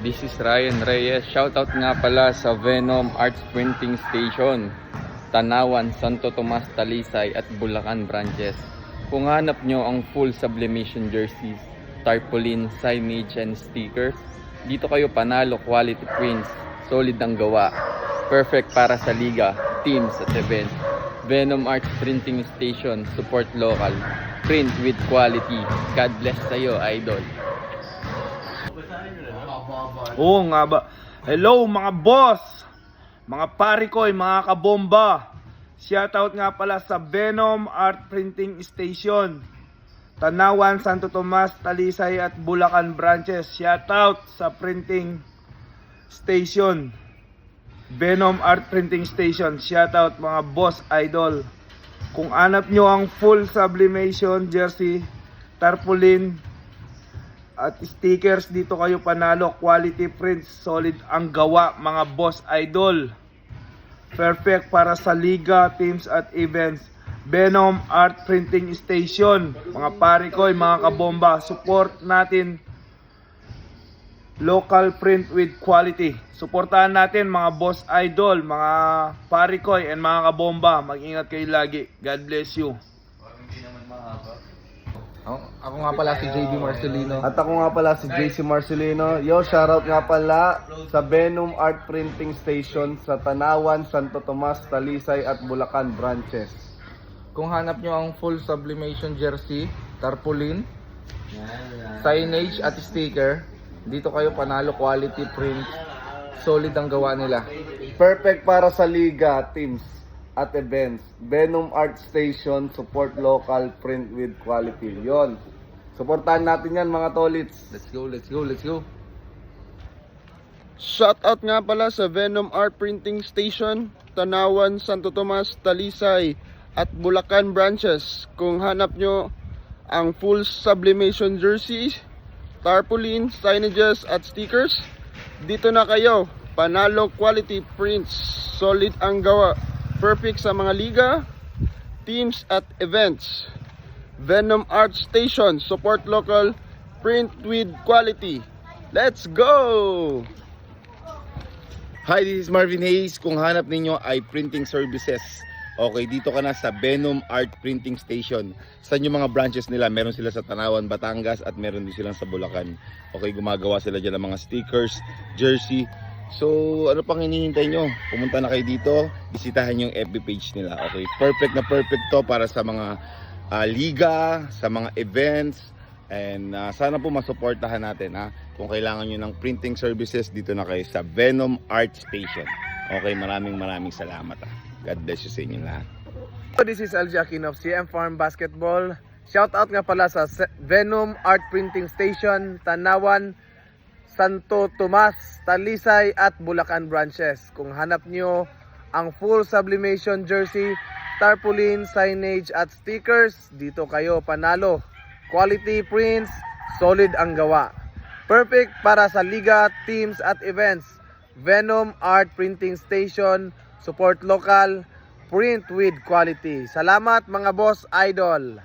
This is Ryan Reyes. Shoutout nga pala sa Venom Arts Printing Station, Tanawan, Santo Tomas, Talisay at Bulacan branches. Kung hanap nyo ang full sublimation jerseys, tarpaulin, signage and stickers, dito kayo panalo. Quality prints, solid ang gawa, perfect para sa liga, teams at events. Venom Arts Printing Station, support local, print with quality. God bless sa'yo, idol. Oo nga ba. Hello mga boss, mga pari ko, mga kabomba. Shoutout nga pala sa Venom Art Printing Station, Tanawan, Santo Tomas, Talisay at Bulacan branches. Shoutout sa printing station, Venom Art Printing Station. Shoutout mga boss idol. Kung hanap nyo ang full sublimation jersey, tarpaulin at stickers, dito kayo panalo. Quality prints, solid ang gawa mga boss idol. Perfect para sa liga, teams at events. Venom Art Printing Station. Mga pari ko, mga kabomba, support natin local print with quality. Suportahan natin mga boss idol, mga pari ko and mga kabomba. Mag-ingat kayo lagi. God bless you. Ako nga pala si JB Marcelino. At ako nga pala si JC Marcelino. Yo, shoutout nga pala sa Venom Art Printing Station sa Tanawan, Santo Tomas, Talisay at Bulacan branches. Kung hanap nyo ang full sublimation jersey, tarpaulin, signage at sticker, dito kayo panalo. Quality print, solid ang gawa nila. Perfect para sa liga, teams at events. Venom Art Station, support local, print with quality. Yon. Suportahan natin yan mga tolits. Let's go, let's go, let's go. Shoutout nga pala sa Venom Art Printing Station, Tanawan, Santo Tomas, Talisay at Bulacan branches. Kung hanap nyo ang full sublimation jerseys, tarpaulin, signages at stickers, dito na kayo. Panalo. Quality prints, solid ang gawa, perfect sa mga liga, teams at events. Venom Art Station, support local, print with quality. Let's go! Hi, this is Marvin Hayes. Kung hanap ninyo ay printing services, okay, dito ka na sa Venom Art Printing Station. Sa yung mga branches nila, meron sila sa Tanawan, Batangas at meron din silang sa Bulacan. Okay, gumagawa sila dyan ng mga stickers, jersey. So, ano pang hinihintay nyo? Pumunta na kayo dito, bisitahan yung FB page nila. Okay, perfect na perfect to para sa mga liga, sa mga events. And sana po masuportahan natin, ha. Kung kailangan nyo ng printing services, dito na kayo sa Venom Art Station. Okay, maraming salamat, ha. God bless you sa inyo lahat. So this is LG Aquino of CM Farm Basketball. Shoutout nga pala sa Venom Art Printing Station, Tanawan, Santo Tomas, Talisay at Bulacan branches. Kung hanap nyo ang full sublimation jersey, tarpaulin, signage at stickers, dito kayo panalo. Quality prints, solid ang gawa, perfect para sa liga, teams at events. Venom Art Printing Station, support local, print with quality. Salamat mga boss idol.